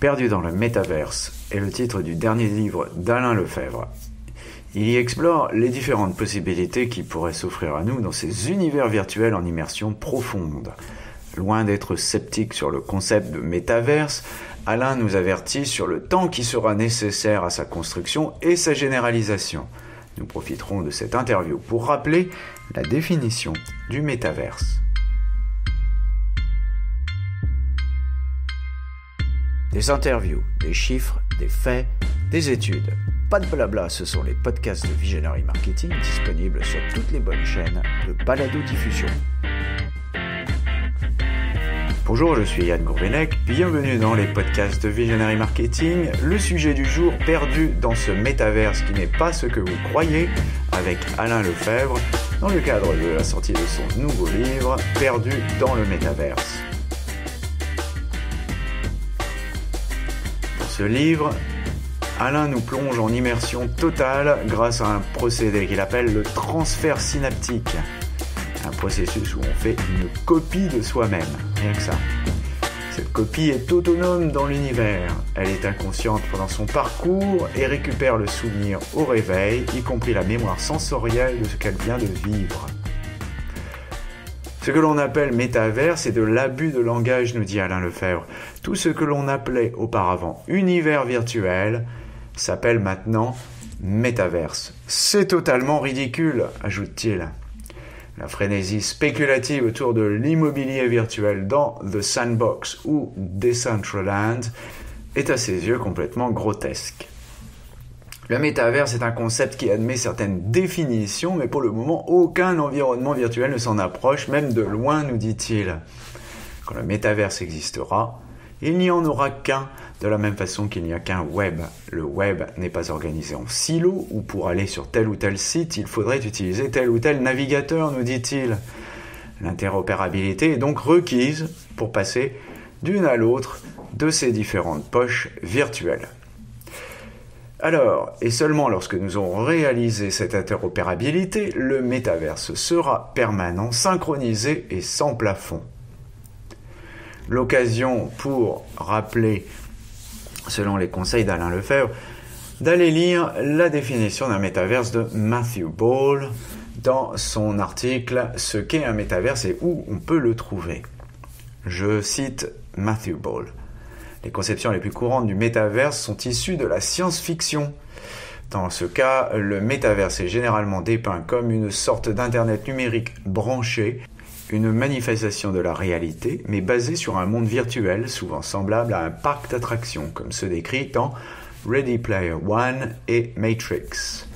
Perdu dans le métaverse est le titre du dernier livre d'Alain Lefebvre. Il y explore les différentes possibilités qui pourraient s'offrir à nous dans ces univers virtuels en immersion profonde. Loin d'être sceptique sur le concept de métaverse, Alain nous avertit sur le temps qui sera nécessaire à sa construction et sa généralisation. Nous profiterons de cette interview pour rappeler la définition du métaverse. Des interviews, des chiffres, des faits, des études. Pas de blabla, ce sont les podcasts de Visionary Marketing disponibles sur toutes les bonnes chaînes de balado-diffusion. Bonjour, je suis Yann Gourvenec, bienvenue dans les podcasts de Visionary Marketing. Le sujet du jour, perdu dans ce métaverse qui n'est pas ce que vous croyez, avec Alain Lefebvre, dans le cadre de la sortie de son nouveau livre, Perdu dans le métaverse. Dans ce livre, Alain nous plonge en immersion totale grâce à un procédé qu'il appelle le transfert synaptique. Un processus où on fait une copie de soi-même, rien que ça. Cette copie est autonome dans l'univers. Elle est inconsciente pendant son parcours et récupère le souvenir au réveil, y compris la mémoire sensorielle de ce qu'elle vient de vivre. Ce que l'on appelle métaverse est de l'abus de langage, nous dit Alain Lefebvre. Tout ce que l'on appelait auparavant univers virtuel s'appelle maintenant métaverse. C'est totalement ridicule, ajoute-t-il. La frénésie spéculative autour de l'immobilier virtuel dans The Sandbox ou Decentraland est à ses yeux complètement grotesque. Le métaverse est un concept qui admet certaines définitions, mais pour le moment, aucun environnement virtuel ne s'en approche, même de loin, nous dit-il. Quand le métaverse existera, il n'y en aura qu'un, de la même façon qu'il n'y a qu'un web. Le web n'est pas organisé en silos, où pour aller sur tel ou tel site, il faudrait utiliser tel ou tel navigateur, nous dit-il. L'interopérabilité est donc requise pour passer d'une à l'autre de ces différentes poches virtuelles. Alors, et seulement lorsque nous aurons réalisé cette interopérabilité, le métaverse sera permanent, synchronisé et sans plafond. L'occasion pour rappeler, selon les conseils d'Alain Lefebvre, d'aller lire la définition d'un métaverse de Matthew Ball dans son article « Ce qu'est un métaverse et où on peut le trouver ». Je cite Matthew Ball. Les conceptions les plus courantes du métaverse sont issues de la science-fiction. Dans ce cas, le métaverse est généralement dépeint comme une sorte d'internet numérique branché, une manifestation de la réalité, mais basée sur un monde virtuel, souvent semblable à un parc d'attractions, comme ceux décrits dans Ready Player One et Matrix.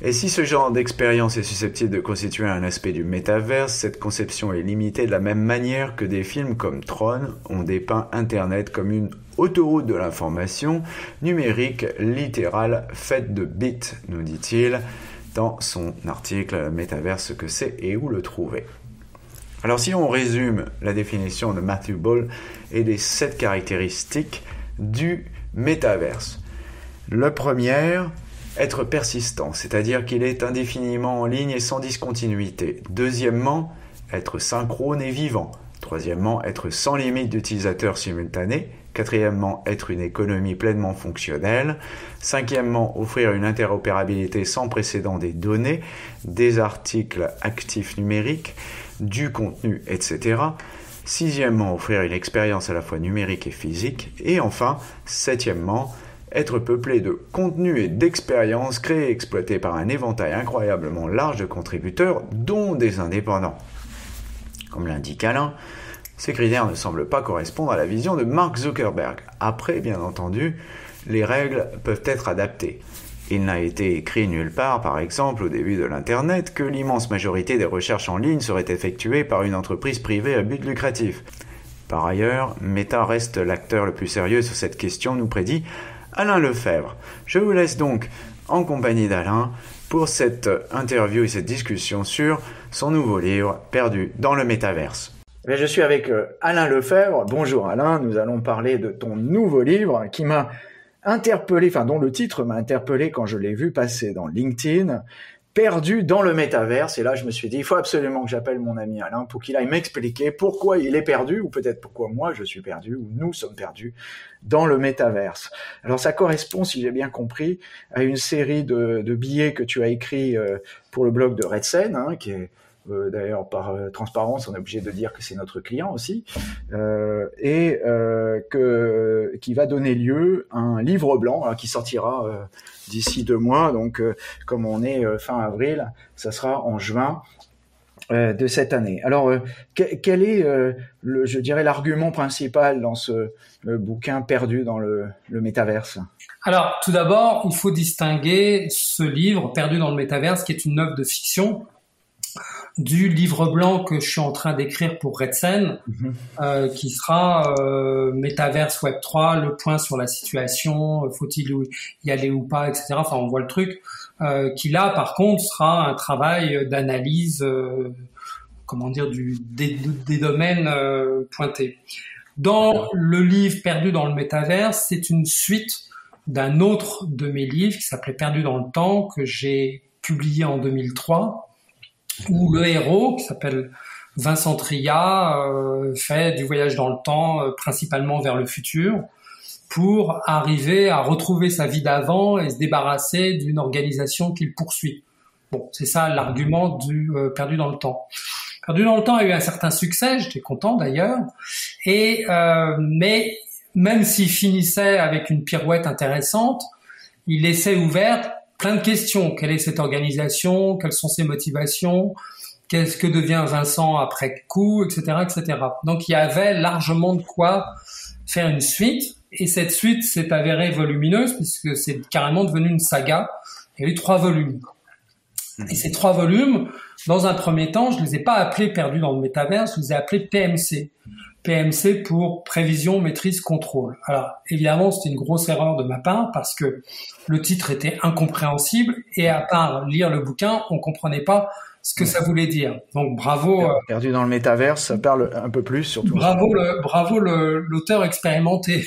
Et si ce genre d'expérience est susceptible de constituer un aspect du métaverse, cette conception est limitée de la même manière que des films comme Tron ont dépeint Internet comme une autoroute de l'information numérique littérale faite de bits, nous dit-il dans son article « Métaverse, ce que c'est et où le trouver ». Alors si on résume la définition de Matthew Ball et les 7 caractéristiques du métaverse. La première, être persistant, c'est-à-dire qu'il est indéfiniment en ligne et sans discontinuité. Deuxièmement, être synchrone et vivant. Troisièmement, être sans limite d'utilisateurs simultanés. Quatrièmement, être une économie pleinement fonctionnelle. Cinquièmement, offrir une interopérabilité sans précédent des données, des articles actifs numériques, du contenu, etc. Sixièmement, offrir une expérience à la fois numérique et physique. Et enfin, septièmement, être peuplé de contenus et d'expériences créés et exploités par un éventail incroyablement large de contributeurs, dont des indépendants. Comme l'indique Alain, ces critères ne semblent pas correspondre à la vision de Mark Zuckerberg. Après, bien entendu, les règles peuvent être adaptées. Il n'a été écrit nulle part, par exemple, au début de l'Internet, que l'immense majorité des recherches en ligne seraient effectuées par une entreprise privée à but lucratif. Par ailleurs, Meta reste l'acteur le plus sérieux sur cette question, nous prédit Alain Lefebvre. Je vous laisse donc en compagnie d'Alain pour cette interview et cette discussion sur son nouveau livre, Perdu dans le métaverse. Je suis avec Alain Lefebvre. Bonjour Alain, nous allons parler de ton nouveau livre qui m'a interpellé, dont le titre m'a interpellé quand je l'ai vu passer dans LinkedIn. perdu dans le métaverse. Et là, je me suis dit, il faut absolument que j'appelle mon ami Alain pour qu'il aille m'expliquer pourquoi il est perdu, ou peut-être pourquoi moi je suis perdu, ou nous sommes perdus dans le métaverse. Alors ça correspond, si j'ai bien compris, à une série de billets que tu as écrits pour le blog de Redsen, hein, qui est d'ailleurs par transparence, on est obligé de dire que c'est notre client aussi, qui va donner lieu à un livre blanc qui sortira d'ici 2 mois. Donc, comme on est fin avril, ça sera en juin de cette année. Alors, quel est, je dirais, l'argument principal dans ce bouquin perdu dans le métaverse? Alors, tout d'abord, il faut distinguer ce livre, Perdu dans le métaverse, qui est une œuvre de fiction, du livre blanc que je suis en train d'écrire pour Redsen, qui sera Metaverse Web 3, le point sur la situation, faut-il y aller ou pas, etc. Enfin, on voit le truc, qui là, par contre, sera un travail d'analyse, des domaines pointés. Dans le livre Perdu dans le métaverse, c'est une suite d'un autre de mes livres qui s'appelait Perdu dans le temps, que j'ai publié en 2003, où le héros, qui s'appelle Vincent Tria, fait du voyage dans le temps, principalement vers le futur, pour arriver à retrouver sa vie d'avant et se débarrasser d'une organisation qu'il poursuit. Bon, c'est ça l'argument du Perdu dans le temps. Perdu dans le temps a eu un certain succès, j'étais content d'ailleurs, mais même s'il finissait avec une pirouette intéressante, il laissait ouverte plein de questions. Quelle est cette organisation? Quelles sont ses motivations? Qu'est-ce que devient Vincent après coup, etc., etc. Donc, il y avait largement de quoi faire une suite. Et cette suite s'est avérée volumineuse puisque c'est carrément devenu une saga. Il y a eu 3 volumes. Et ces 3 volumes, dans un premier temps, je les ai pas appelés Perdus dans le métaverse, je les ai appelés PMC. PMC pour prévision, maîtrise, contrôle. Alors, évidemment, c'était une grosse erreur de ma part parce que le titre était incompréhensible et à part lire le bouquin, on comprenait pas ce que ça voulait dire. Donc, bravo. Perdu dans le métaverse, ça parle un peu plus, surtout. Bravo l'auteur expérimenté.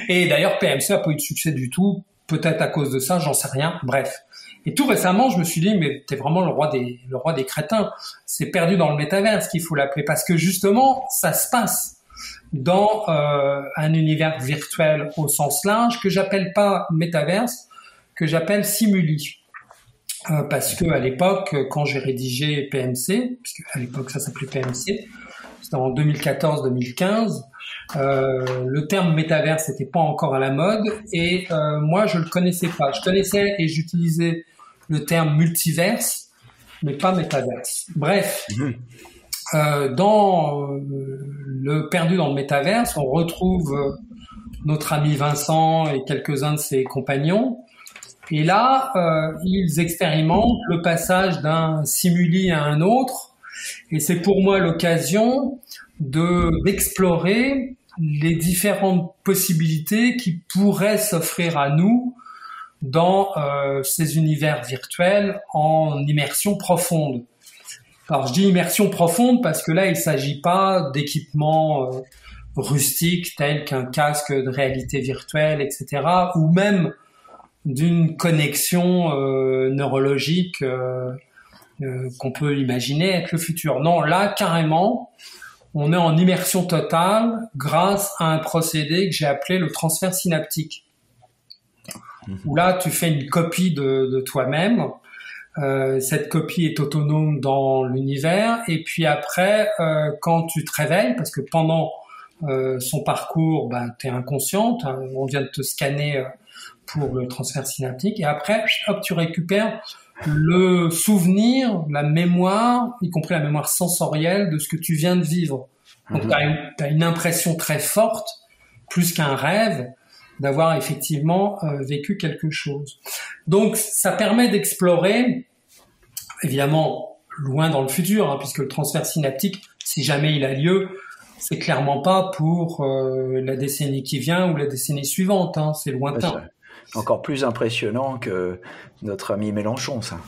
Et d'ailleurs, PMC a pas eu de succès du tout. Peut-être à cause de ça, j'en sais rien. Bref. Et tout récemment, je me suis dit, mais t'es vraiment le roi des crétins. C'est Perdu dans le métaverse qu'il faut l'appeler parce que justement, ça se passe dans un univers virtuel au sens large que j'appelle pas métaverse, que j'appelle simuli. Parce que à l'époque, quand j'ai rédigé PMC, puisque à l'époque ça s'appelait PMC, c'était en 2014-2015. Le terme métaverse n'était pas encore à la mode et moi je le connaissais pas. Je connaissais et j'utilisais le terme multiverse, mais pas métaverse. Bref, dans le Perdu dans le métaverse, on retrouve notre ami Vincent et quelques-uns de ses compagnons. Et là, ils expérimentent le passage d'un simuli à un autre. Et c'est pour moi l'occasion d'explorer les différentes possibilités qui pourraient s'offrir à nous dans ces univers virtuels en immersion profonde. Alors je dis immersion profonde parce que là il s'agit pas d'équipements rustiques tels qu'un casque de réalité virtuelle, etc. ou même d'une connexion neurologique qu'on peut imaginer être le futur. Non, là carrément on est en immersion totale grâce à un procédé que j'ai appelé le transfert synaptique. Où là, tu fais une copie de toi-même. Cette copie est autonome dans l'univers. Et puis après, quand tu te réveilles, parce que pendant son parcours, tu es inconsciente, on vient de te scanner pour le transfert synaptique. Et après, hop, tu récupères le souvenir, la mémoire, y compris la mémoire sensorielle de ce que tu viens de vivre. Donc, t'as une impression très forte, plus qu'un rêve, d'avoir effectivement vécu quelque chose. Donc, ça permet d'explorer, évidemment, loin dans le futur, puisque le transfert synaptique, si jamais il a lieu, c'est clairement pas pour la décennie qui vient ou la décennie suivante, c'est lointain. encore plus impressionnant que notre ami Mélenchon, ça.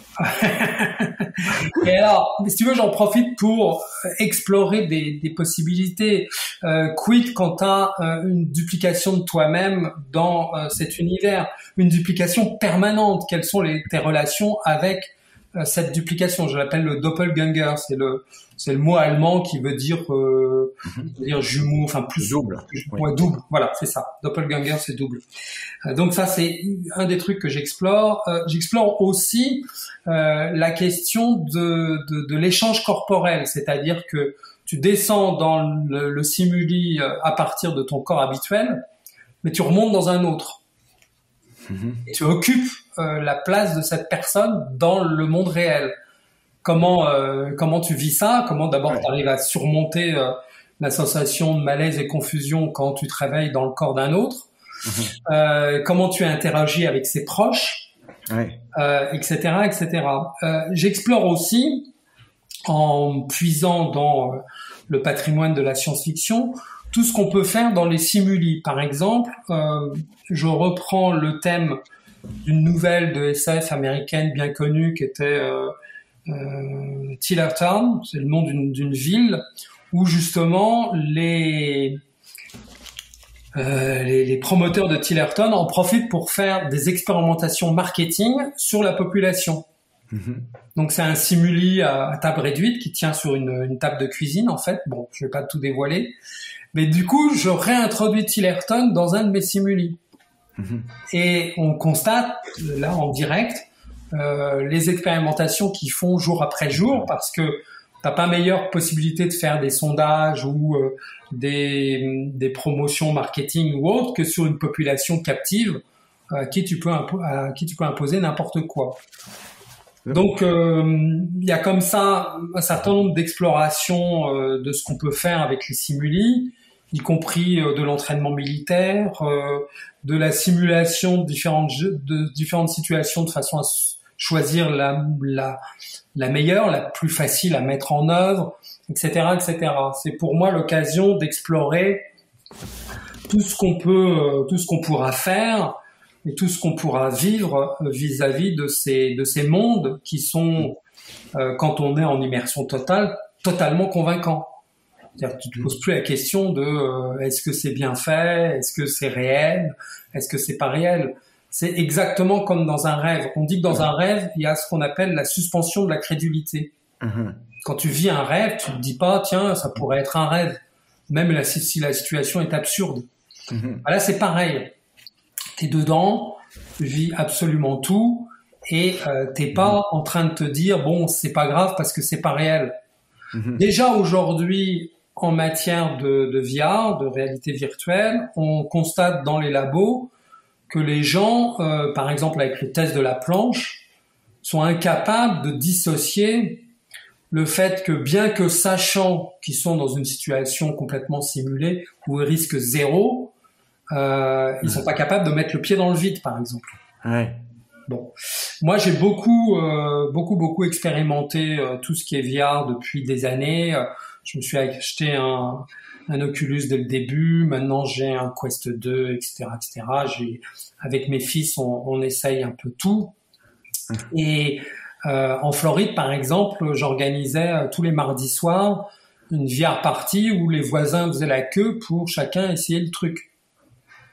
Et alors, si tu veux, j'en profite pour explorer des possibilités. Quid quand tu as une duplication de toi-même dans cet univers, une duplication permanente. Quelles sont tes relations avec cette duplication? Je l'appelle le doppelganger. C'est le mot allemand qui veut dire jumeau, enfin plus double. Ouais, double. Voilà, c'est ça. Doppelganger, c'est double. Donc ça, c'est un des trucs que j'explore. J'explore aussi la question de l'échange corporel, c'est-à-dire que tu descends dans le simuli à partir de ton corps habituel, mais tu remontes dans un autre. Et tu occupes la place de cette personne dans le monde réel. Comment tu vis ça? Comment d'abord tu arrives à surmonter la sensation de malaise et confusion quand tu te réveilles dans le corps d'un autre? Comment tu interagis avec ses proches, etc., etc. J'explore aussi, en puisant dans le patrimoine de la science-fiction, tout ce qu'on peut faire dans les simuli. Par exemple, je reprends le thème d'une nouvelle de SF américaine bien connue qui était Tillertown, c'est le nom d'une ville où justement les promoteurs de Tillertown en profitent pour faire des expérimentations marketing sur la population. Donc c'est un simuli à table réduite qui tient sur une table de cuisine en fait. Bon, je vais pas tout dévoiler, mais du coup je réintroduis Tillertown dans un de mes simuli et on constate là en direct les expérimentations qu'ils font jour après jour, parce que t'as pas meilleure possibilité de faire des sondages ou des promotions marketing ou autres que sur une population captive à qui tu peux imposer n'importe quoi. Donc il y a comme ça un certain nombre d'explorations de ce qu'on peut faire avec les simuli, y compris de l'entraînement militaire, de la simulation de différentes situations de façon à choisir la meilleure, la plus facile à mettre en œuvre, etc., etc. C'est pour moi l'occasion d'explorer tout ce qu'on pourra faire et tout ce qu'on pourra vivre vis-à-vis de ces mondes qui sont, quand on est en immersion totale, totalement convaincants. C'est-à-dire que tu te poses plus la question de est-ce que c'est bien fait, est-ce que c'est réel, est-ce que c'est pas réel. C'est exactement comme dans un rêve. On dit que dans un rêve, il y a ce qu'on appelle la suspension de la crédulité. Quand tu vis un rêve, tu te dis pas, tiens, ça pourrait être un rêve, même si la situation est absurde. Là, c'est pareil. T'es dedans, tu vis absolument tout, et t'es pas en train de te dire, bon, c'est pas grave parce que c'est pas réel. Déjà aujourd'hui, en matière de VR, de réalité virtuelle, on constate dans les labos que les gens, par exemple avec le test de la planche, sont incapables de dissocier le fait que bien que sachant qu'ils sont dans une situation complètement simulée où ils risquent zéro, ils sont pas capables de mettre le pied dans le vide, par exemple. Bon, moi j'ai beaucoup expérimenté tout ce qui est VR depuis des années. Je me suis acheté un Oculus dès le début. Maintenant j'ai un Quest 2, etc., etc. Avec mes fils, on essaye un peu tout. Et en Floride, par exemple, j'organisais tous les mardis soirs une VR party où les voisins faisaient la queue pour chacun essayer le truc.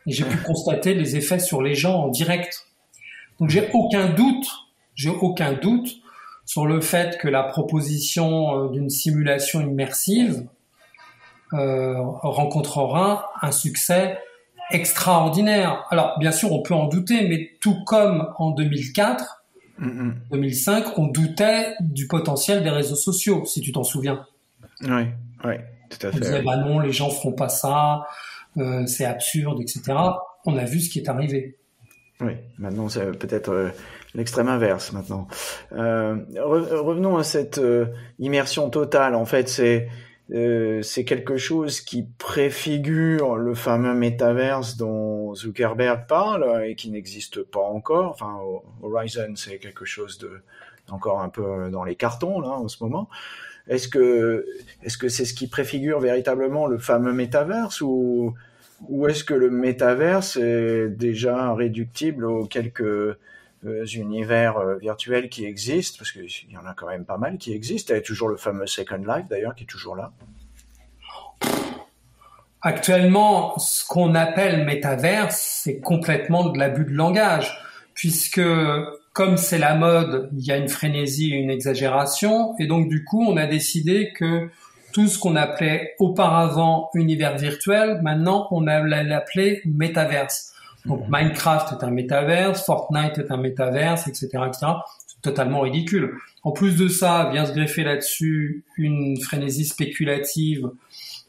Et j'ai pu constater les effets sur les gens en direct. Donc j'ai aucun doute sur le fait que la proposition d'une simulation immersive rencontrera un succès extraordinaire. Alors bien sûr on peut en douter, mais tout comme en 2004, 2005, on doutait du potentiel des réseaux sociaux, si tu t'en souviens. Oui, tout à fait. On disait bah non, les gens feront pas ça, c'est absurde, etc. On a vu ce qui est arrivé. Oui, maintenant c'est peut-être l'extrême inverse maintenant. Revenons à cette immersion totale. En fait, c'est quelque chose qui préfigure le fameux métaverse dont Zuckerberg parle et qui n'existe pas encore. Enfin, Horizon, c'est quelque chose encore un peu dans les cartons là en ce moment. Est-ce que c'est ce qui préfigure véritablement le fameux métaverse ou Ou est-ce que le métaverse est déjà réductible aux quelques univers virtuels qui existent, parce qu'il y en a quand même pas mal qui existent. Il y a toujours le fameux Second Life d'ailleurs qui est toujours là. Actuellement, ce qu'on appelle métaverse, c'est complètement de l'abus de langage, puisque comme c'est la mode, il y a une frénésie, une exagération, et donc du coup, on a décidé que tout ce qu'on appelait auparavant univers virtuel, maintenant, on allait l'appeler métaverse. Donc Minecraft est un métaverse, Fortnite est un métaverse, etc., etc. C'est totalement ridicule. En plus de ça, vient se greffer là-dessus une frénésie spéculative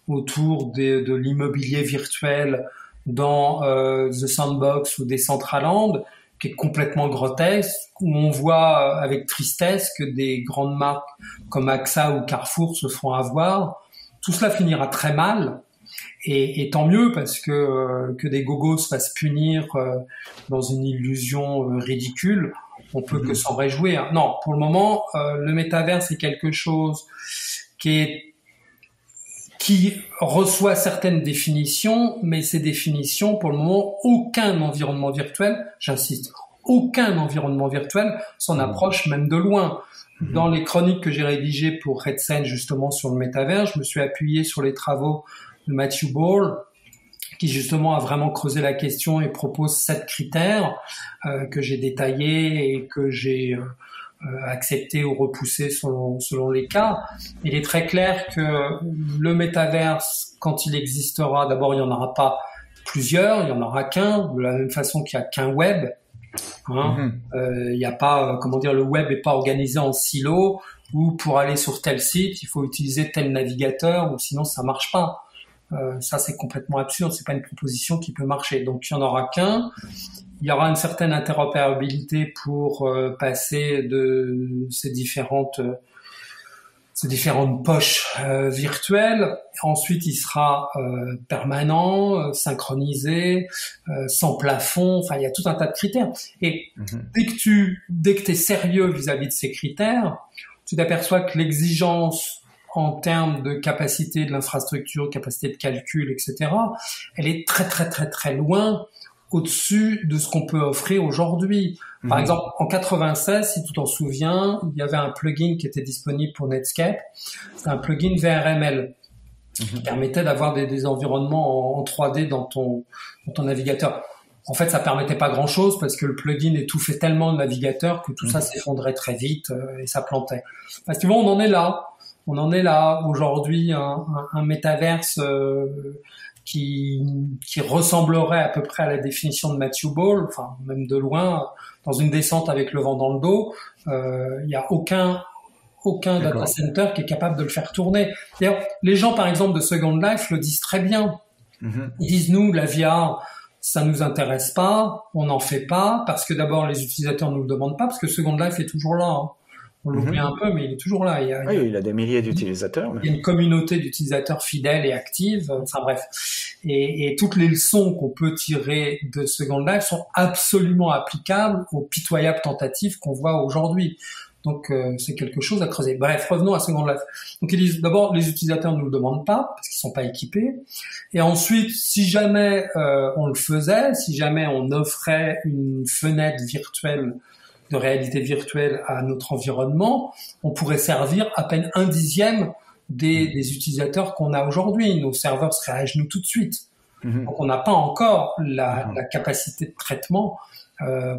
autour de l'immobilier virtuel dans The Sandbox ou Decentraland, qui est complètement grotesque, où on voit avec tristesse que des grandes marques comme AXA ou Carrefour se font avoir. Tout cela finira très mal, et tant mieux, parce que des gogos se fassent punir dans une illusion ridicule, on peut que s'en réjouir. Non, pour le moment, le métavers, c'est quelque chose qui reçoit certaines définitions, mais ces définitions, pour le moment, aucun environnement virtuel, j'insiste, aucun environnement virtuel s'en approche même de loin. Dans les chroniques que j'ai rédigées pour Redsen, justement, sur le métavers, je me suis appuyé sur les travaux de Matthew Ball, qui justement a vraiment creusé la question et propose 7 critères que j'ai détaillés et que j'ai accepté ou repoussé selon les cas. Il est très clair que le métaverse, quand il existera, d'abord il n'y en aura pas plusieurs, il n'y en aura qu'un, de la même façon qu'il n'y a qu'un web. Il y a pas, le web n'est pas organisé en silos où pour aller sur tel site il faut utiliser tel navigateur ou sinon ça marche pas. Ça c'est complètement absurde, c'est pas une proposition qui peut marcher. Donc il n'y en aura qu'un. Il y aura une certaine interopérabilité pour passer de ces différentes poches virtuelles. Ensuite, il sera permanent, synchronisé, sans plafond. Enfin, il y a tout un tas de critères. Et dès que t'es sérieux vis-à-vis de ces critères, tu t'aperçois que l'exigence en termes de capacité de l'infrastructure, capacité de calcul, etc., elle est très très très très loin au-dessus de ce qu'on peut offrir aujourd'hui. Par exemple, en 96, si tu t'en souviens, il y avait un plugin qui était disponible pour Netscape. C'était un plugin VRML qui permettait d'avoir des environnements en 3D dans ton navigateur. En fait, ça permettait pas grand-chose parce que le plugin étouffait tellement le navigateur que tout ça s'effondrait très vite et ça plantait. Parce que bon, on en est là. On en est là. Aujourd'hui, un métaverse qui ressemblerait à peu près à la définition de Matthew Ball, enfin même de loin, dans une descente avec le vent dans le dos, il y a aucun data center qui est capable de le faire tourner. D'ailleurs, les gens par exemple de Second Life le disent très bien. Ils disent nous la VR ça nous intéresse pas, on n'en fait pas parce que d'abord les utilisateurs nous le demandent pas parce que Second Life est toujours là. On l'oublie un peu, mais il est toujours là. Il a des milliers d'utilisateurs. Il y a une communauté d'utilisateurs fidèles et actives. Enfin bref. Et toutes les leçons qu'on peut tirer de Second Life sont absolument applicables aux pitoyables tentatives qu'on voit aujourd'hui. Donc c'est quelque chose à creuser. Bref, revenons à Second Life. Donc ils disent d'abord les utilisateurs ne nous le demandent pas parce qu'ils sont pas équipés. Et ensuite, si jamais on le faisait, si jamais on offrait une fenêtre virtuelle de réalité virtuelle à notre environnement, on pourrait servir à peine 1/10 des utilisateurs qu'on a aujourd'hui. Nos serveurs seraient à genoux tout de suite. Donc on n'a pas encore la capacité de traitement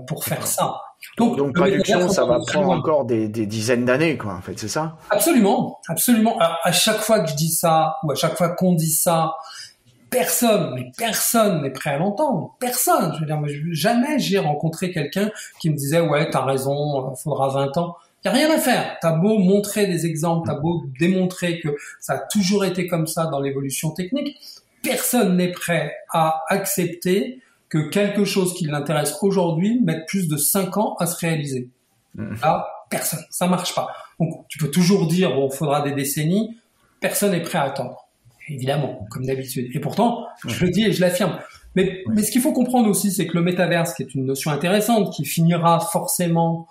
pour faire ça. Donc traduction, ça va prendre encore des dizaines d'années, quoi, en fait, c'est ça? Absolument, absolument. Alors, à chaque fois que je dis ça, ou à chaque fois qu'on dit ça, personne n'est prêt à l'entendre. Personne. Je veux dire, jamais j'ai rencontré quelqu'un qui me disait, ouais, t'as raison, faudra 20 ans. Y a rien à faire. T'as beau montrer des exemples, t'as beau démontrer que ça a toujours été comme ça dans l'évolution technique. Personne n'est prêt à accepter que quelque chose qui l'intéresse aujourd'hui mette plus de 5 ans à se réaliser. Là, personne. Ça marche pas. Donc, tu peux toujours dire, bon, faudra des décennies. Personne n'est prêt à attendre. Évidemment, comme d'habitude. Et pourtant, je le dis et je l'affirme. Mais ce qu'il faut comprendre aussi, c'est que le métaverse, qui est une notion intéressante, qui finira forcément,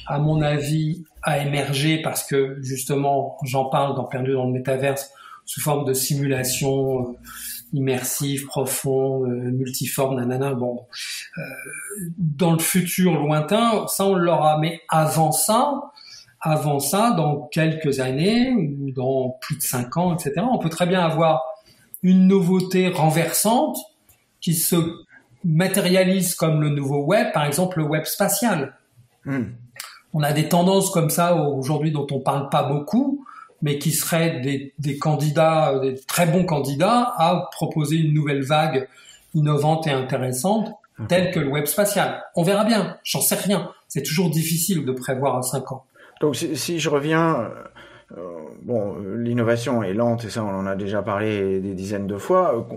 à mon avis, à émerger parce que, justement, j'en parle dans Perdu dans le métaverse sous forme de simulation immersif, profond, multiforme, nanana. Bon, dans le futur lointain, ça on l'aura. Mais avant ça, dans quelques années ou dans plus de 5 ans, etc., on peut très bien avoir une nouveauté renversante qui se matérialise comme le nouveau web, par exemple le web spatial. On a des tendances comme ça aujourd'hui dont on parle pas beaucoup, mais qui seraient des candidats, des très bons candidats à proposer une nouvelle vague innovante et intéressante, telle que le web spatial. On verra bien, j'en sais rien. C'est toujours difficile de prévoir à 5 ans. Donc si je reviens, l'innovation est lente, et ça on en a déjà parlé des dizaines de fois.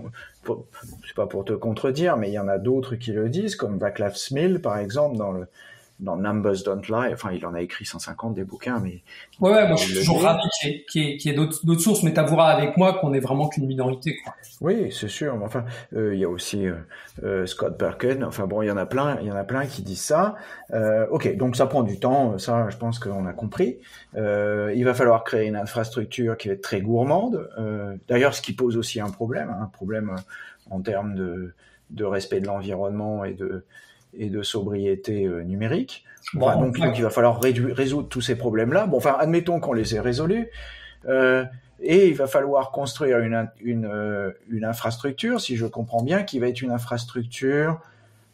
C'est pas pour te contredire, mais il y en a d'autres qui le disent, comme Václav Smil par exemple dans Numbers Don't Lie. Enfin, il en a écrit 150 des bouquins, mais ouais, moi je suis toujours ravi qu'il y ait d'autres sources, mais t'avoueras avec moi qu'on n'est vraiment qu'une minorité, quoi. Oui, c'est sûr. Mais enfin, il y a aussi Scott Perkin. Enfin bon, il y en a plein qui disent ça. Ok, donc ça prend du temps. Ça, je pense qu'on a compris. Il va falloir créer une infrastructure qui va être très gourmande. D'ailleurs, ce qui pose aussi un problème en termes de respect de l'environnement et de sobriété numérique. Enfin, donc il va falloir résoudre tous ces problèmes-là. Bon, enfin, admettons qu'on les ait résolus. Et il va falloir construire une infrastructure, si je comprends bien, qui va être une infrastructure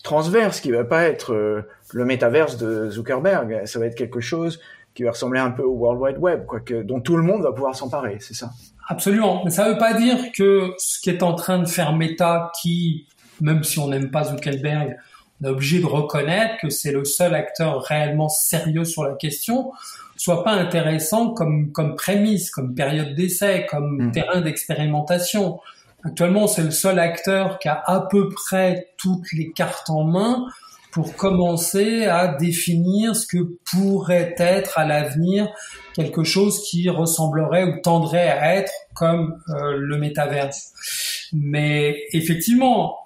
transverse, qui va pas être le métaverse de Zuckerberg. Ça va être quelque chose qui va ressembler un peu au World Wide Web, dont tout le monde va pouvoir s'emparer, c'est ça? Absolument. Mais ça veut pas dire que ce qui est en train de faire Meta, qui, même si on n'aime pas Zuckerberg, on est obligé de reconnaître que c'est le seul acteur réellement sérieux sur la question, soit pas intéressant comme prémisse, comme période d'essai, comme terrain d'expérimentation. Actuellement, c'est le seul acteur qui a à peu près toutes les cartes en main pour commencer à définir ce que pourrait être à l'avenir quelque chose qui ressemblerait ou tendrait à être comme le métaverse. Mais effectivement,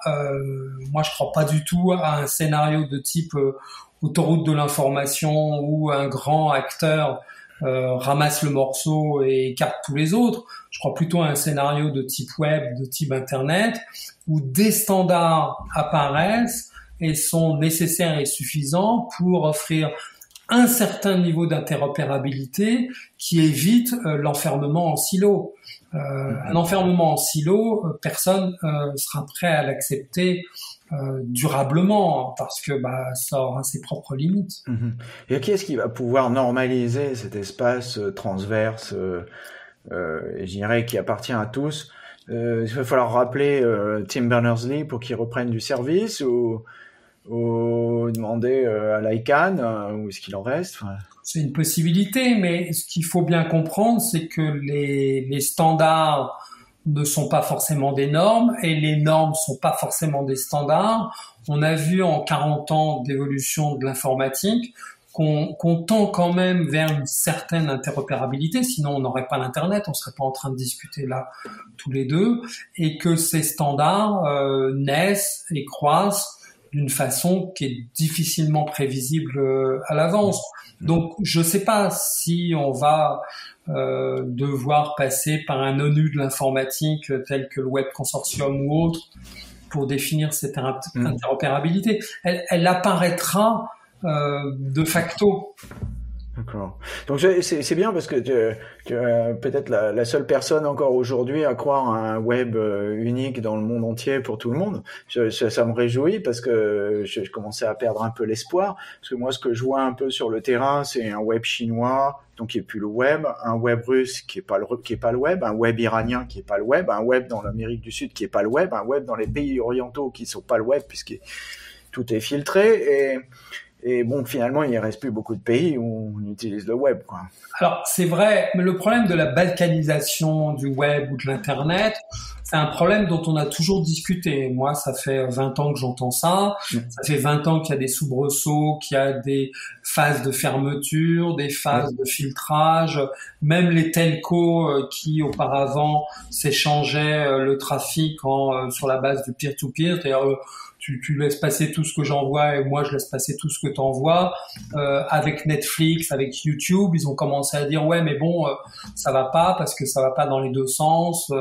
moi je crois pas du tout à un scénario de type autoroute de l'information où un grand acteur ramasse le morceau et écarte tous les autres. Je crois plutôt à un scénario de type web, de type internet, où des standards apparaissent et sont nécessaires et suffisants pour offrir un certain niveau d'interopérabilité qui évite l'enfermement en silo. Un enfermement en silo, personne sera prêt à l'accepter durablement parce que ça aura ses propres limites. Et qui est-ce qui va pouvoir normaliser cet espace transverse, je dirais, qui appartient à tous? Il va falloir rappeler Tim Berners-Lee pour qu'il reprenne du service ou demander à l'ICANN où est-ce qu'il en reste? C'est une possibilité, mais ce qu'il faut bien comprendre, c'est que les standards ne sont pas forcément des normes et les normes sont pas forcément des standards. On a vu en 40 ans d'évolution de l'informatique qu'on tend quand même vers une certaine interopérabilité, sinon on n'aurait pas l'Internet, on serait pas en train de discuter là tous les deux, et que ces standards naissent et croissent d'une façon qui est difficilement prévisible à l'avance. Donc, je sais pas si on va devoir passer par un ONU de l'informatique tel que le Web Consortium ou autre pour définir cette interopérabilité. Elle apparaîtra de facto. D'accord. Donc c'est bien parce que tu es peut-être la seule personne encore aujourd'hui à croire à un web unique dans le monde entier pour tout le monde. Ça me réjouit parce que je commençais à perdre un peu l'espoir. Parce que moi, ce que je vois un peu sur le terrain, c'est un web chinois, donc qui est plus le web, un web russe qui est pas le web, un web iranien qui est pas le web, un web dans l'Amérique du Sud qui est pas le web, un web dans les pays orientaux qui sont pas le web puisque tout est filtré et bon, finalement, il ne reste plus beaucoup de pays où on utilise le web, quoi. Alors, c'est vrai, mais le problème de la balkanisation du web ou de l'Internet, c'est un problème dont on a toujours discuté. Moi, ça fait 20 ans que j'entends ça. Ça fait 20 ans qu'il y a des soubresauts, qu'il y a des phases de fermeture, des phases de filtrage. Même les telcos qui, auparavant, s'échangeaient le trafic sur la base du peer-to-peer, c'est-à-dire tu laisses passer tout ce que j'envoie et moi je laisse passer tout ce que t'envoies. Avec Netflix, avec YouTube, ils ont commencé à dire ouais mais bon ça va pas parce que ça va pas dans les deux sens.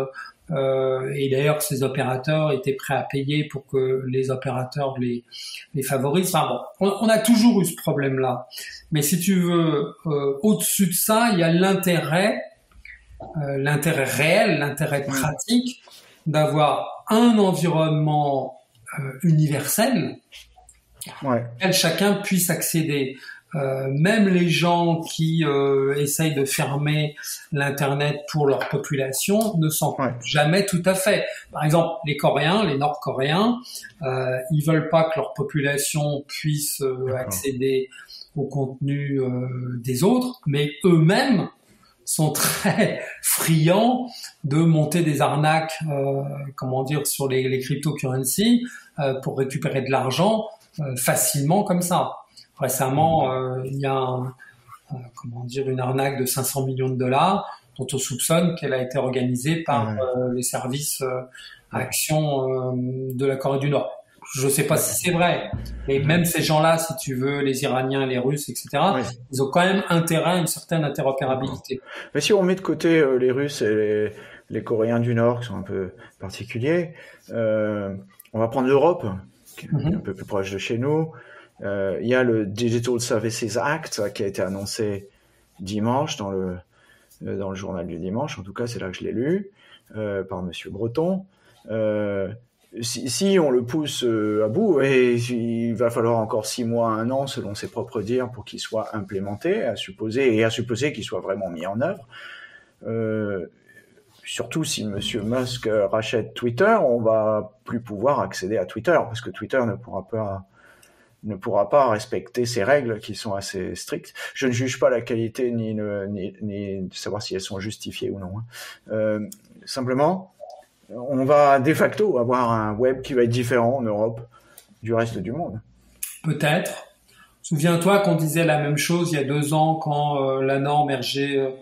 et d'ailleurs ces opérateurs étaient prêts à payer pour que les opérateurs les favorisent. Enfin bon, on a toujours eu ce problème-là. Mais si tu veux, au-dessus de ça, il y a l'intérêt réel, l'intérêt pratique d'avoir un environnement universel auquel chacun puisse accéder. Même les gens qui essayent de fermer l'Internet pour leur population ne s'en coupent jamais tout à fait. Par exemple, les Coréens, les Nord-Coréens, ils veulent pas que leur population puisse accéder au contenu des autres, mais eux-mêmes sont très friands de monter des arnaques, sur les cryptocurrencies pour récupérer de l'argent facilement comme ça. Récemment, il y a une arnaque de 500 millions de dollars dont on soupçonne qu'elle a été organisée par les services actions de la Corée du Nord. Je ne sais pas si c'est vrai, mais même ces gens-là, si tu veux, les Iraniens, les Russes, etc., ils ont quand même intérêt à une certaine interopérabilité. Mais si on met de côté les Russes et les Coréens du Nord, qui sont un peu particuliers, on va prendre l'Europe, qui est un peu plus proche de chez nous. Il y a le Digital Services Act qui a été annoncé dimanche dans le journal du dimanche, en tout cas c'est là que je l'ai lu, par Monsieur Breton. Si on le pousse à bout, et il va falloir encore 6 mois, 1 an, selon ses propres dires, pour qu'il soit implémenté, à supposer qu'il soit vraiment mis en œuvre. Surtout si Monsieur Musk rachète Twitter, on va plus pouvoir accéder à Twitter, parce que Twitter ne pourra pas respecter ces règles qui sont assez strictes. Je ne juge pas la qualité ni de savoir si elles sont justifiées ou non. Simplement, on va de facto avoir un web qui va être différent en Europe du reste du monde. Peut-être. Souviens-toi qu'on disait la même chose il y a 2 ans quand la norme RGPD,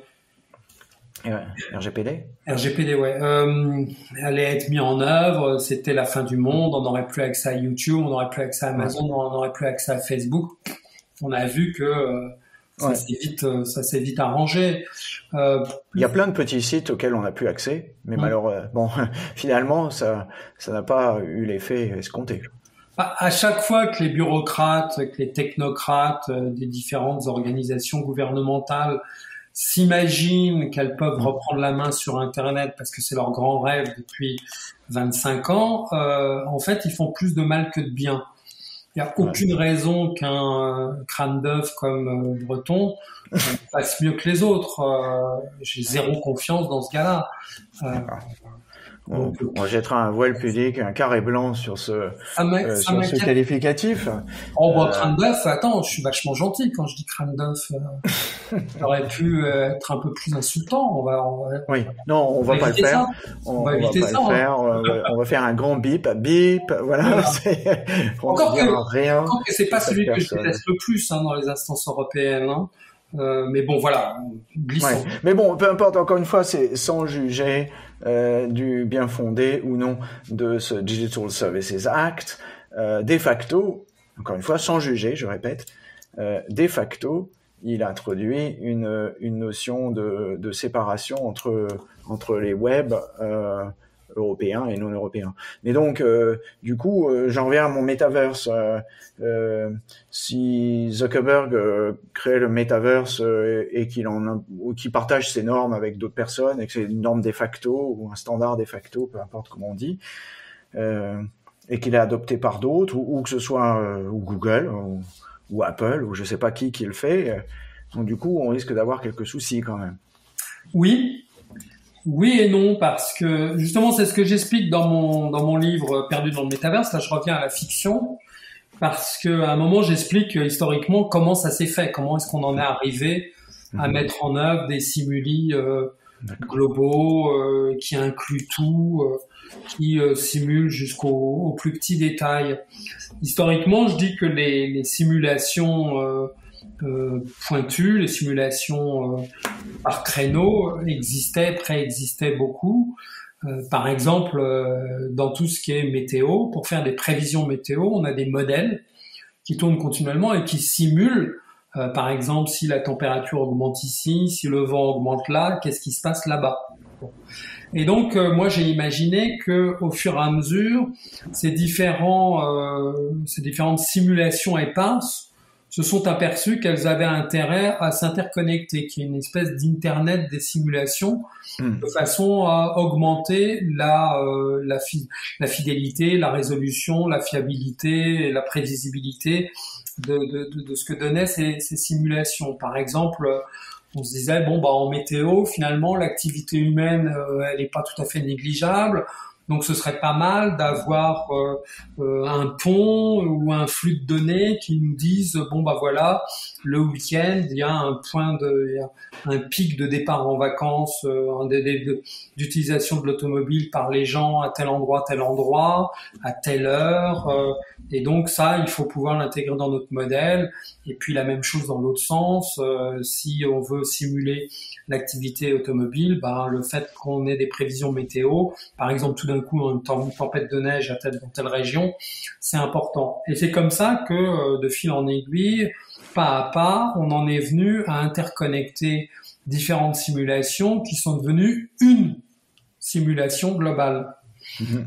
allait être mise en œuvre. C'était la fin du monde. On n'aurait plus accès à YouTube, on n'aurait plus accès à Amazon, on n'aurait plus accès à Facebook. On a vu que ça s'est vite arrangé. Il y a plein de petits sites auxquels on n'a plus accès, mais malheureusement, finalement, ça n'a pas eu l'effet escompté. À chaque fois que les bureaucrates, que les technocrates des différentes organisations gouvernementales s'imaginent qu'elles peuvent reprendre la main sur Internet parce que c'est leur grand rêve depuis 25 ans, en fait, ils font plus de mal que de bien. Il n'y a aucune raison qu'un crâne d'œuf comme Breton fasse mieux que les autres. J'ai zéro confiance dans ce gars-là. On jettera un voile pudique, un carré blanc sur ce qualificatif. Crâne d'œuf, attends, je suis vachement gentil quand je dis crâne d'œuf. Ça aurait pu être un peu plus insultant. On va pas le faire. On va faire un grand bip, voilà. Encore que c'est pas celui que je déteste le plus dans les instances européennes. Mais bon, voilà, glissons. Mais bon, peu importe, encore une fois, c'est sans juger du bien fondé ou non de ce Digital Services Act. De facto, encore une fois, sans juger, je répète, de facto, il introduit une notion de séparation entre les web européens et non européens. Mais donc, du coup, j'en reviens à mon metaverse. Si Zuckerberg crée le metaverse et qu'il partage ses normes avec d'autres personnes et que c'est une norme de facto ou un standard de facto, peu importe comment on dit, et qu'il est adopté par d'autres ou que ce soit ou Google ou Apple ou je sais pas qui le fait, donc du coup, on risque d'avoir quelques soucis quand même. Oui et non, parce que justement c'est ce que j'explique dans mon livre Perdu dans le métaverse. Là, je reviens à la fiction parce que à un moment j'explique historiquement comment ça s'est fait, comment est-ce qu'on en est arrivé à mettre en œuvre des simuli globaux qui incluent tout, qui simulent jusqu'au plus petit détail. Historiquement, je dis que les simulations pointues, les simulations par créneau préexistaient beaucoup. Par exemple, dans tout ce qui est météo, pour faire des prévisions météo, on a des modèles qui tournent continuellement et qui simulent Par exemple, si la température augmente ici, si le vent augmente là, qu'est-ce qui se passe là-bas? Bon. Et donc, moi, j'ai imaginé que, au fur et à mesure, ces différentes simulations éparses se sont aperçues qu'elles avaient intérêt à s'interconnecter, qu'il y ait une espèce d'internet des simulations, de façon à augmenter la fidélité, la résolution, la fiabilité et la prévisibilité de ce que donnaient ces simulations. Par exemple, on se disait en météo, finalement, l'activité humaine, elle n'est pas tout à fait négligeable. Donc, ce serait pas mal d'avoir un pont ou un flux de données qui nous disent voilà, le week-end, il y a un pic de départ en vacances, d'utilisation de l'automobile par les gens à tel endroit, à telle heure. Et donc ça, il faut pouvoir l'intégrer dans notre modèle. Et puis la même chose dans l'autre sens, si on veut simuler l'activité automobile, le fait qu'on ait des prévisions météo, par exemple tout d'un coup une tempête de neige dans telle région, c'est important. Et c'est comme ça que de fil en aiguille, pas à pas, on en est venu à interconnecter différentes simulations qui sont devenues une simulation globale.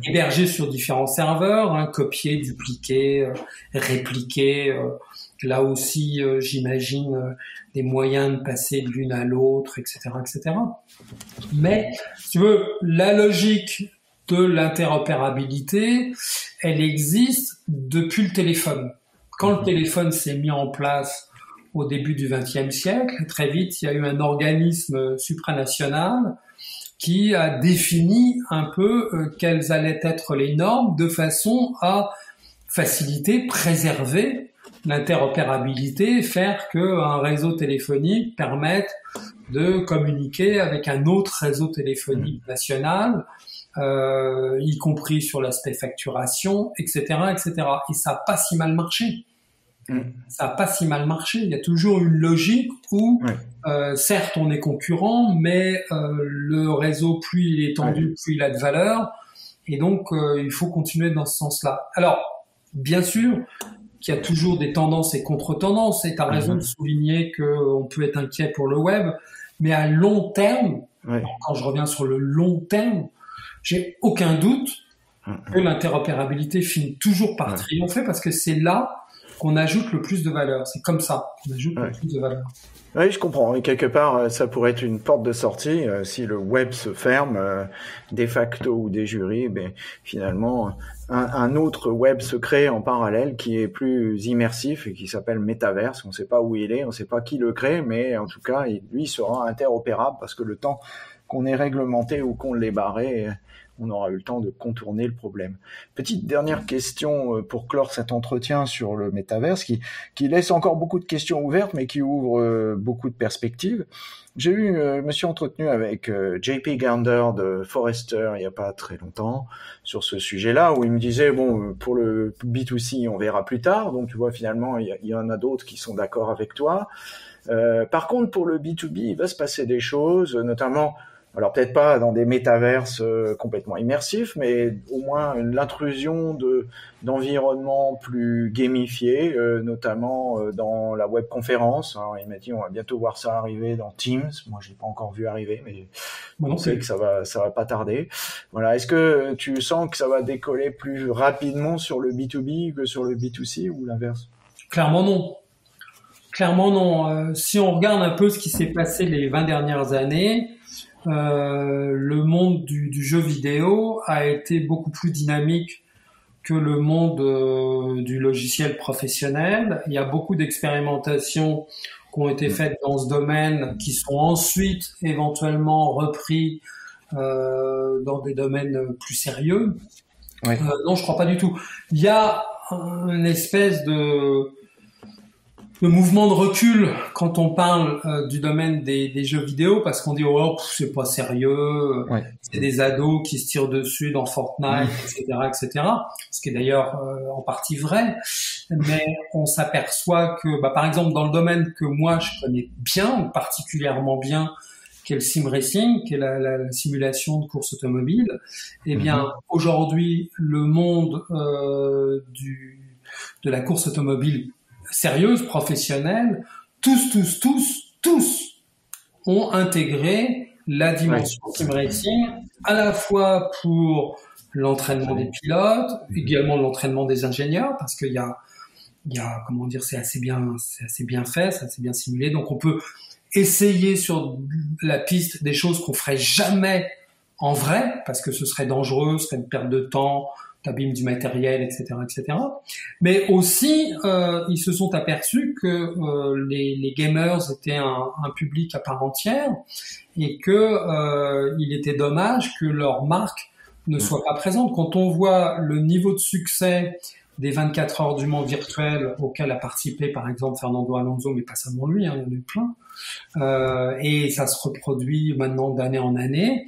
Hébergée sur différents serveurs, copier, dupliquer, répliquer. Là aussi, j'imagine des moyens de passer de l'une à l'autre, etc., etc. Mais, si tu veux, la logique de l'interopérabilité, elle existe depuis le téléphone. Quand le téléphone s'est mis en place au début du XXe siècle, très vite, il y a eu un organisme supranational qui a défini un peu quelles allaient être les normes de façon à faciliter, préserver l'interopérabilité, faire qu'un réseau téléphonique permette de communiquer avec un autre réseau téléphonique national, y compris sur l'aspect facturation, etc., etc. Et ça n'a pas si mal marché. Ça n'a pas si mal marché. Il y a toujours une logique où, certes, on est concurrent, mais le réseau, plus il est tendu, plus il a de valeur. Et donc, il faut continuer dans ce sens-là. Alors, bien sûr qu'il y a toujours des tendances et contre-tendances. Et tu as raison de souligner qu'on peut être inquiet pour le web. Mais à long terme, quand je reviens sur le long terme, j'ai aucun doute que l'interopérabilité finit toujours par triompher parce que c'est là qu'on ajoute le plus de valeur. C'est comme ça qu'on ajoute le plus de valeur. Oui, je comprends. Et quelque part, ça pourrait être une porte de sortie. Si le web se ferme, de facto ou de jure, finalement, un autre web se crée en parallèle qui est plus immersif et qui s'appelle Metaverse. On ne sait pas où il est, on ne sait pas qui le crée, mais en tout cas, lui sera interopérable parce que le temps qu'on ait réglementé ou qu'on l'ait barré, on aura eu le temps de contourner le problème. Petite dernière question pour clore cet entretien sur le métaverse qui laisse encore beaucoup de questions ouvertes mais qui ouvre beaucoup de perspectives. Je me suis entretenu avec JP Gander de Forrester il n'y a pas très longtemps sur ce sujet-là où il me disait pour le B2C on verra plus tard, donc tu vois finalement il y en a d'autres qui sont d'accord avec toi. Par contre pour le B2B il va se passer des choses, notamment alors peut-être pas dans des métaverses complètement immersifs, mais au moins l'intrusion d'environnements plus gamifiés, notamment dans la webconférence. Alors, il m'a dit on va bientôt voir ça arriver dans Teams. Moi, je l'ai pas encore vu arriver, mais on sait que ça va pas tarder. Voilà. Est-ce que tu sens que ça va décoller plus rapidement sur le B2B que sur le B2C ou l'inverse? Clairement non. Clairement non. Si on regarde un peu ce qui s'est passé les 20 dernières années, le monde du jeu vidéo a été beaucoup plus dynamique que le monde du logiciel professionnel. Il y a beaucoup d'expérimentations qui ont été faites dans ce domaine, qui sont ensuite éventuellement repris dans des domaines plus sérieux. Non, je crois pas du tout. Il y a une espèce de mouvement de recul quand on parle du domaine des jeux vidéo parce qu'on dit c'est pas sérieux, c'est des ados qui se tirent dessus dans Fortnite, etc., ce qui est d'ailleurs en partie vrai, mais on s'aperçoit que par exemple dans le domaine que moi je connais bien, ou particulièrement bien, qui est le sim racing, qui est la simulation de course automobile, aujourd'hui le monde de la course automobile sérieuse, professionnelle, tous ont intégré la dimension sim racing, à la fois pour l'entraînement des pilotes, également l'entraînement des ingénieurs, parce qu'il y a comment dire, c'est assez bien fait, c'est assez bien simulé. Donc on peut essayer sur la piste des choses qu'on ferait jamais en vrai, parce que ce serait dangereux, ce serait une perte de temps, t'abîmes du matériel, etc., etc. Mais aussi, ils se sont aperçus que les gamers étaient un public à part entière et que il était dommage que leur marque ne soit pas présente. Quand on voit le niveau de succès des 24 heures du Mans virtuel auquel a participé par exemple Fernando Alonso, mais pas seulement lui, hein, il y en a eu plein, et ça se reproduit maintenant d'année en année,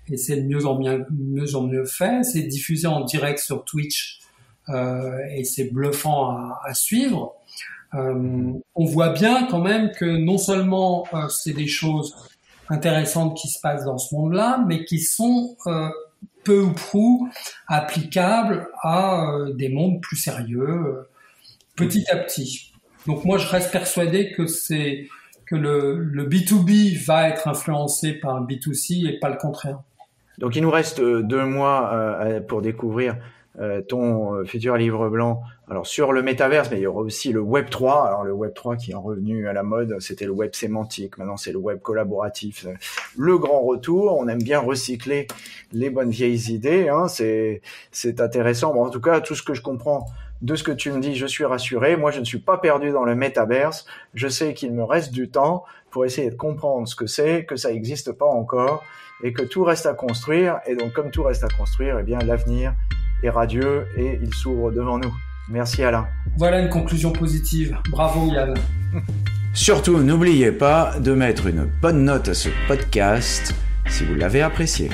et c'est de mieux en mieux fait, c'est diffusé en direct sur Twitch, et c'est bluffant à suivre. On voit bien quand même que non seulement c'est des choses intéressantes qui se passent dans ce monde-là, mais qui sont peu ou prou applicables à des mondes plus sérieux, petit à petit. Donc moi, je reste persuadé que le B2B va être influencé par le B2C et pas le contraire. Donc il nous reste 2 mois pour découvrir ton futur livre blanc. Alors sur le métaverse, mais il y aura aussi le Web 3. Alors le Web 3 qui est revenu à la mode, c'était le web sémantique. Maintenant c'est le web collaboratif. Le grand retour. On aime bien recycler les bonnes vieilles idées. Hein. C'est intéressant. Bon, en tout cas, tout ce que je comprends de ce que tu me dis, je suis rassuré. Moi, je ne suis pas perdu dans le métaverse. Je sais qu'il me reste du temps pour essayer de comprendre ce que c'est, que ça n'existe pas encore et que tout reste à construire. Et donc, comme tout reste à construire, eh bien, l'avenir est radieux et il s'ouvre devant nous. Merci Alain. Voilà une conclusion positive. Bravo Yann. Surtout, n'oubliez pas de mettre une bonne note à ce podcast si vous l'avez apprécié.